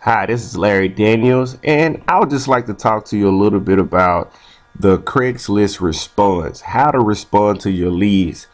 Hi, this is Larry Daniels, and I would just like to talk to you a little bit about the Craigslist response, how to respond to your leads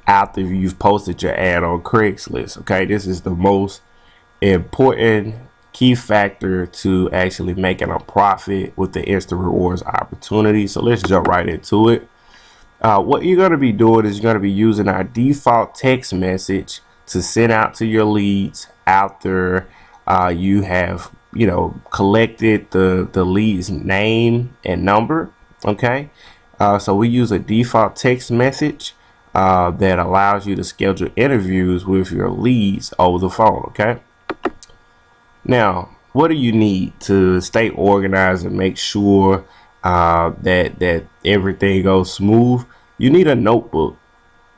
after you've posted your ad on Craigslist. Okay, this is the most important key factor to actually making a profit with the instant rewards opportunity. So let's jump right into it. What you're going to be doing is you're going to be using our default text message to send out to your leads after you have collected the lead's name and number. Okay, so we use a default text message that allows you to schedule interviews with your leads over the phone. Okay, now what do you need to stay organized and make sure that everything goes smooth? You need a notebook.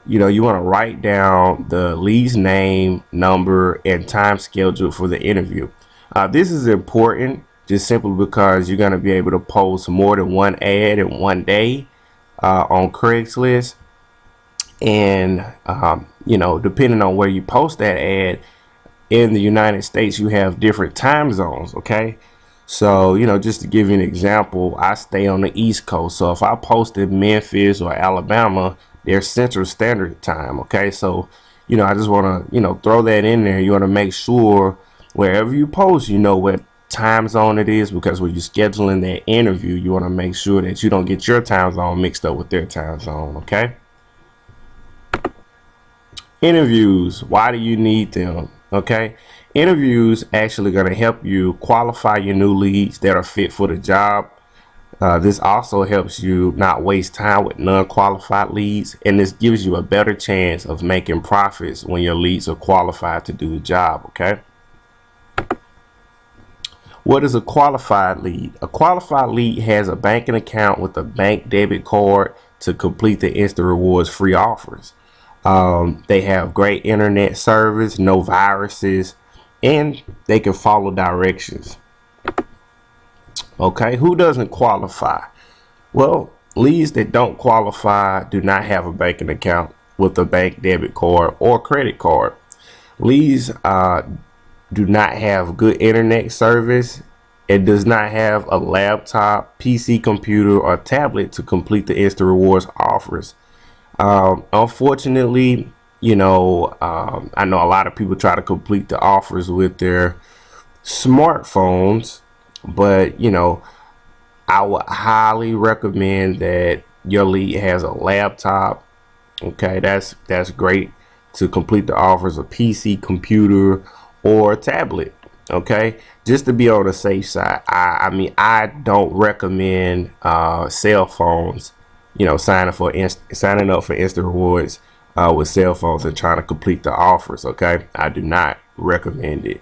You want to write down the lead's name, number, and time scheduled for the interview. This is important just simply because you're going to be able to post more than one ad in one day on Craigslist. And, depending on where you post that ad in the United States, you have different time zones. Okay. So, just to give you an example, I stay on the East Coast. So if I post in Memphis or Alabama, they're Central Standard Time. Okay. So, I just want to, throw that in there. You want to make sure wherever you post, what time zone it is, because when you're scheduling that interview, you want to make sure that you don't get your time zone mixed up with their time zone. Okay. Interviews, why do you need them? Okay, interviews actually going to help you qualify your new leads that are fit for the job. This also helps you not waste time with non-qualified leads, and this gives you a better chance of making profits when your leads are qualified to do the job. Okay, what is a qualified lead? A qualified lead has a banking account with a bank debit card to complete the instant rewards free offers. They have great internet service, no viruses, and they can follow directions. Okay, who doesn't qualify? Well, leads that don't qualify do not have a banking account with a bank debit card or credit card. Leads do not have good internet service. It does not have a laptop, PC, computer, or tablet to complete the instant rewards offers. Unfortunately, I know a lot of people try to complete the offers with their smartphones, but I would highly recommend that your lead has a laptop. Okay, that's great to complete the offers, a PC, computer, or tablet. Okay, just to be on the safe side. I don't recommend cell phones, signing up for instant rewards with cell phones and trying to complete the offers. Okay, I do not recommend it.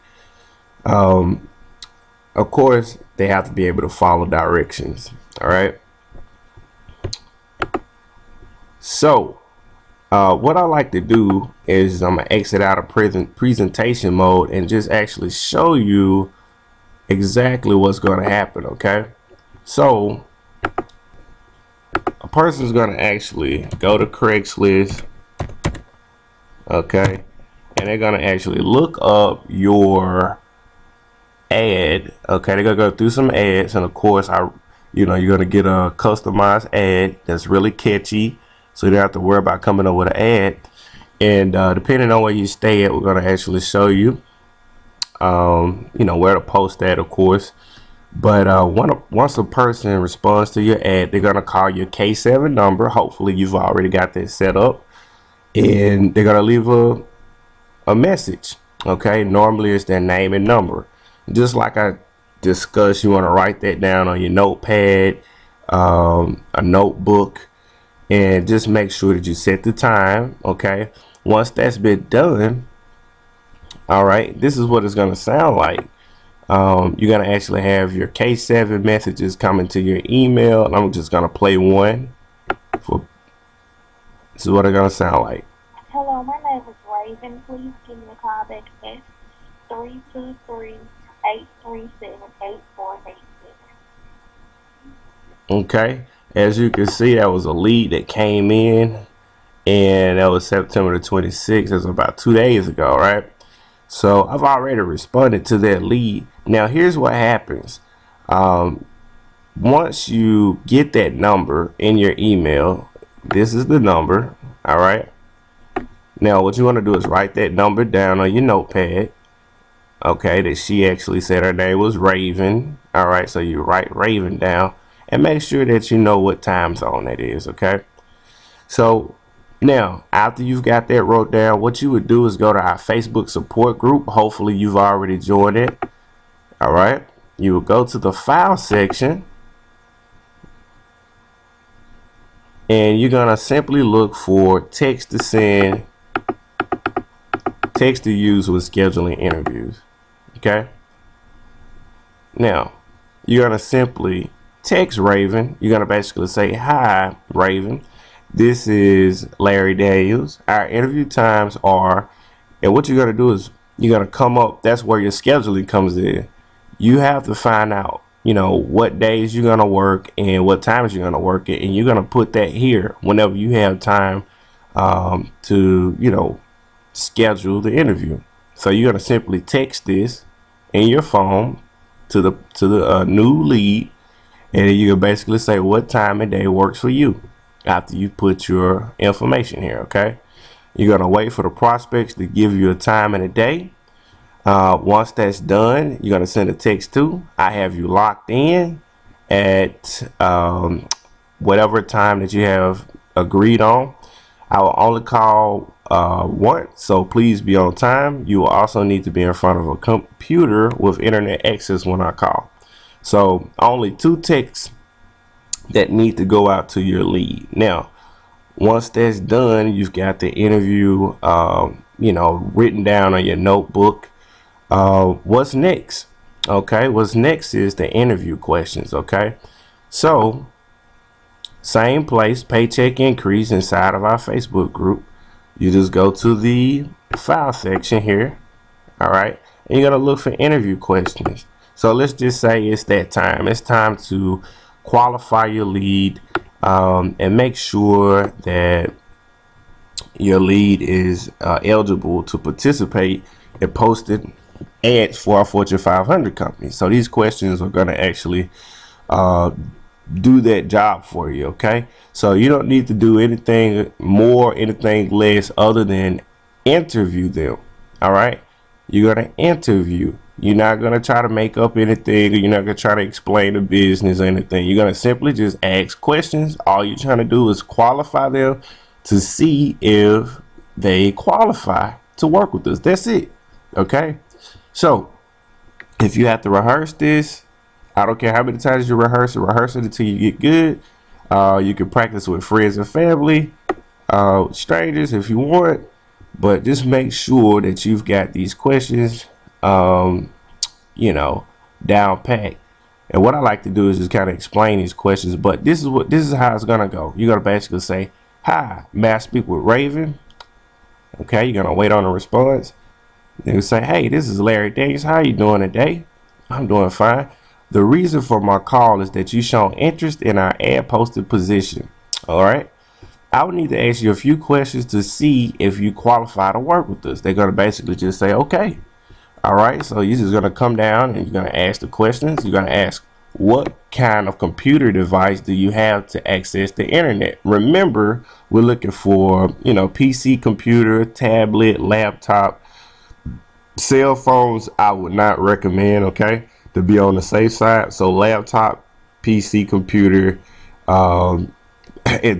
Of course, they have to be able to follow directions. All right. So what I like to do is I'm gonna exit out of presentation mode and just actually show you exactly what's going to happen. Okay, so a person's going to actually go to Craigslist. Okay, and they're going to actually look up your ad. Okay, they're going to go through some ads, and of course you're going to get a customized ad that's really catchy, so you don't have to worry about coming up with an ad. And depending on where you stay at, we're going to actually show you where to post that, of course. But once a person responds to your ad, they're going to call your K7 number. Hopefully you've already got that set up, and they're going to leave a message. Okay, normally it's their name and number. Just like I discussed, you want to write that down on your notepad, a notebook, and just make sure that you set the time. Okay, once that's been done, all right, this is what it's going to sound like. You're going to actually have your K7 messages coming to your email, and I'm just going to play one. This is what it's going to sound like. Hello, my name is Raven. Please give me a call back at 323-837-8486. Okay, as you can see, that was a lead that came in, and that was September the 26th. That's about 2 days ago, right? So I've already responded to that lead. Now, here's what happens. Um, Once you get that number in your email, this is the number. All right. Now, what you want to do is write that number down on your notepad. Okay, that she actually said her name was Raven. All right, so you write Raven down and make sure that you know what time zone that is. Okay, so now after you've got that wrote down, what you would do is go to our Facebook support group. Hopefully, you've already joined it. All right, you will go to the file section and you're gonna simply look for text to send, text to use with scheduling interviews. Okay. Now, you're going to simply text Raven. You're going to basically say, "Hi, Raven. This is Larry Daniels. Our interview times are," and what you're going to do is you're going to come up, that's where your scheduling comes in. You have to find out, what days you're going to work and what times you're going to work it. And you're going to put that here whenever you have time to schedule the interview. So you're going to simply text this in your phone to the new lead, and you can basically say what time of day works for you after you put your information here. Okay, you're gonna wait for the prospects to give you a time and a day. Once that's done, you're gonna send a text to, "I have you locked in at whatever time that you have agreed on. I will only call once, so please be on time. You will also need to be in front of a computer with internet access when I call." So only 2 texts that need to go out to your lead. Now, once that's done, you've got the interview, written down on your notebook. What's next? Okay, what's next is the interview questions. Okay, so same place, paycheck increase inside of our Facebook group. You just go to the file section here. All right, and you're gonna look for interview questions. So let's just say it's that time. It's time to qualify your lead and make sure that your lead is eligible to participate in posted ads for our Fortune 500 companies. So these questions are going to actually do that job for you. Okay, so you don't need to do anything more, anything less other than interview them. All right, you're going to interview. You're not going to try to make up anything, or you're not going to try to explain the business or anything. You're going to simply just ask questions. All you're trying to do is qualify them to see if they qualify to work with us. That's it. Okay, so if you have to rehearse this, I don't care how many times you rehearse it until you get good. You can practice with friends and family, strangers if you want, but just make sure that you've got these questions, down pat. And what I like to do is just kind of explain these questions, but this is how it's gonna go. You're gonna basically say, "Hi, may I speak with Raven?" Okay, you're gonna wait on a response. They will say, "Hey, this is Larry Daniels. How you doing today?" "I'm doing fine. The reason for my call is that you shown interest in our ad posted position. All right. I would need to ask you a few questions to see if you qualify to work with us." They're gonna basically just say, "Okay." All right. So you're just gonna come down and you're gonna ask the questions. You're gonna ask, "What kind of computer device do you have to access the internet?" Remember, we're looking for, PC, computer, tablet, laptop. Cell phones, I would not recommend, okay, to be on the safe side. So laptop, PC, computer, and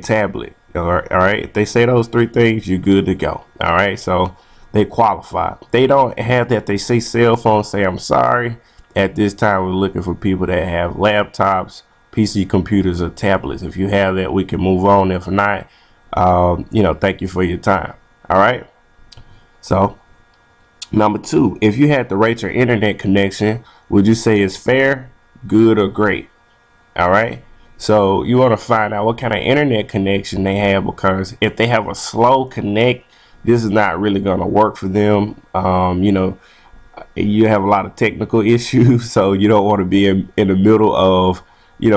tablet. All right. If they say those 3 things, you're good to go. All right. So they qualify. They don't have that. They say cell phone, say, "I'm sorry. At this time, we're looking for people that have laptops, PC, computers, or tablets. If you have that, we can move on. If not, thank you for your time." All right. So number 2, if you had to rate your internet connection, would you say it's fair, good, or great? All right. So you want to find out what kind of internet connection they have, because if they have a slow connect, this is not really going to work for them. You have a lot of technical issues, so you don't want to be in the middle of,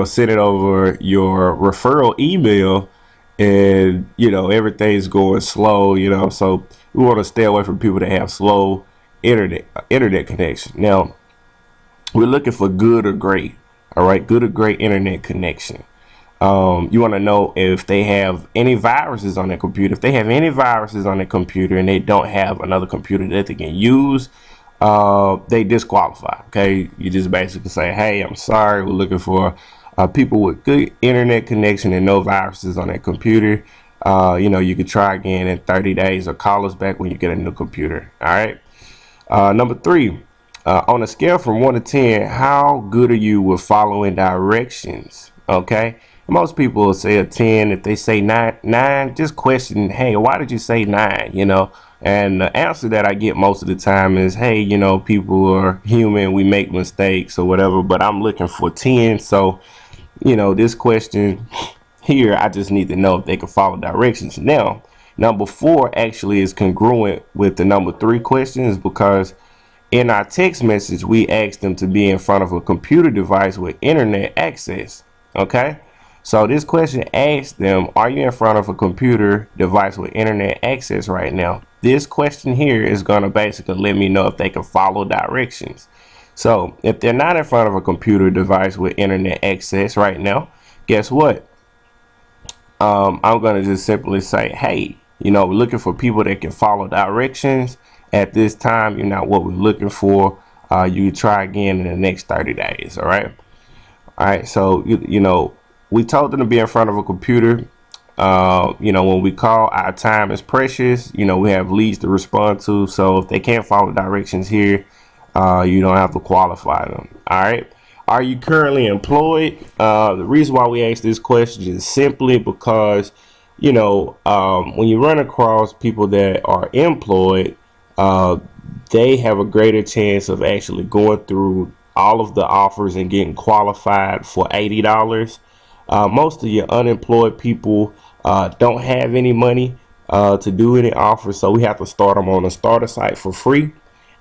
sending over your referral email and, everything's going slow, so we want to stay away from people that have slow internet connection. Now, we're looking for good or great. All right, good or great internet connection. You want to know if they have any viruses on their computer. If they have any viruses on their computer and they don't have another computer that they can use, they disqualify. Okay, you just basically say, hey, I'm sorry, we're looking for people with good internet connection and no viruses on their computer. You could try again in 30 days or call us back when you get a new computer. All right. Number 3, on a scale from 1 to 10, how good are you with following directions? Okay. Most people will say a 10. If they say 9, just question, hey, why did you say 9? And the answer that I get most of the time is, hey, people are human, we make mistakes or whatever, but I'm looking for 10. So, this question here, I just need to know if they can follow directions. Now, number 4 actually is congruent with the number 3 questions, because in our text message, we asked them to be in front of a computer device with internet access. Okay. So this question asks them, are you in front of a computer device with internet access right now? This question here is going to basically let me know if they can follow directions. So if they're not in front of a computer device with internet access right now, guess what? I'm going to just simply say, hey, we're looking for people that can follow directions. At this time, you're not what we're looking for. You try again in the next 30 days. All right. All right. So, we told them to be in front of a computer. When we call, our time is precious. We have leads to respond to. So if they can't follow directions here, you don't have to qualify them. All right. Are you currently employed? The reason why we ask this question is simply because, when you run across people that are employed, they have a greater chance of actually going through all of the offers and getting qualified for $80. Most of your unemployed people don't have any money to do any offers, so we have to start them on a starter site for free.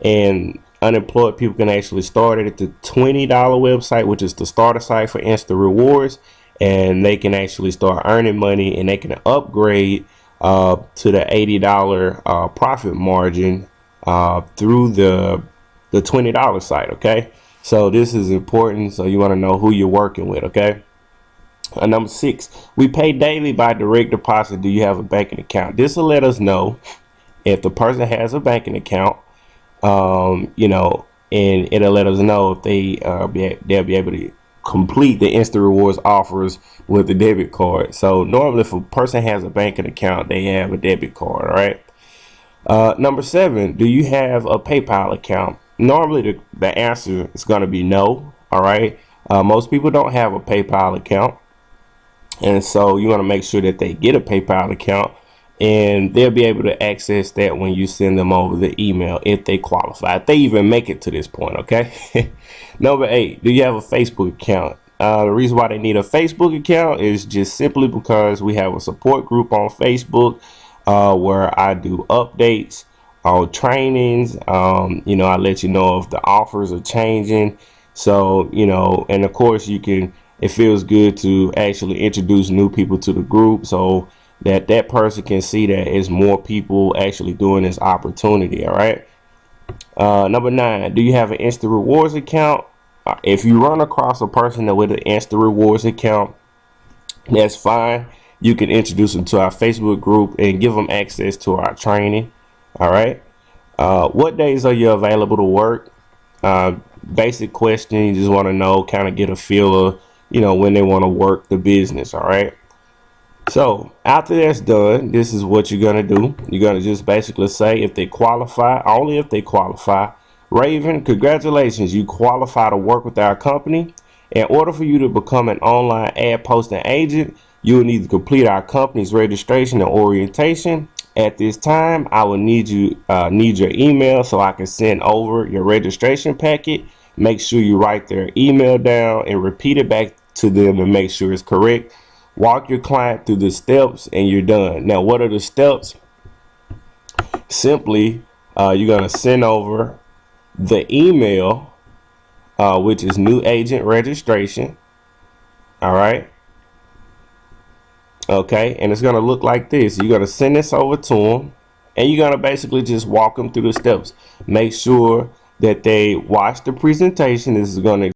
And unemployed people can actually start it at the $20 website, which is the starter site for instant rewards, and they can actually start earning money, and they can upgrade to the $80 profit margin through the $20 site. Okay, so this is important. So you want to know who you're working with. Okay. Number 6, we pay daily by direct deposit. Do you have a banking account? This will let us know if the person has a banking account, and it'll let us know if they'll be able to complete the instant rewards offers with the debit card. So normally if a person has a banking account, they have a debit card. All right. Number 7, do you have a PayPal account? Normally the answer is going to be no. All right. Most people don't have a PayPal account. And so you want to make sure that they get a PayPal account, and they'll be able to access that when you send them over the email if they qualify, if they even make it to this point. Okay. Number 8, do you have a Facebook account? The reason why they need a Facebook account is just simply because we have a support group on Facebook where I do updates on trainings. I let you know if the offers are changing. So, and of course it feels good to actually introduce new people to the group so that person can see that there's more people actually doing this opportunity. All right. Number 9, do you have an instant rewards account? If you run across a person that with an instant rewards account, that's fine. You can introduce them to our Facebook group and give them access to our training. All right. What days are you available to work? Basic question. You just want to know, kind of get a feel of, when they want to work the business. All right. So after that's done, this is what you're going to do. You're going to just basically say if they qualify, only if they qualify. Raven, congratulations. You qualify to work with our company. In order for you to become an online ad posting agent, you will need to complete our company's registration and orientation. At this time, I will need your email so I can send over your registration packet. Make sure you write their email down and repeat it back to them to make sure it's correct. Walk your client through the steps and you're done. Now, what are the steps? Simply, you're going to send over the email, which is new agent registration. All right. Okay. And it's going to look like this. You're going to send this over to them, and you're going to basically just walk them through the steps. Make sure that they watch the presentation. This is going to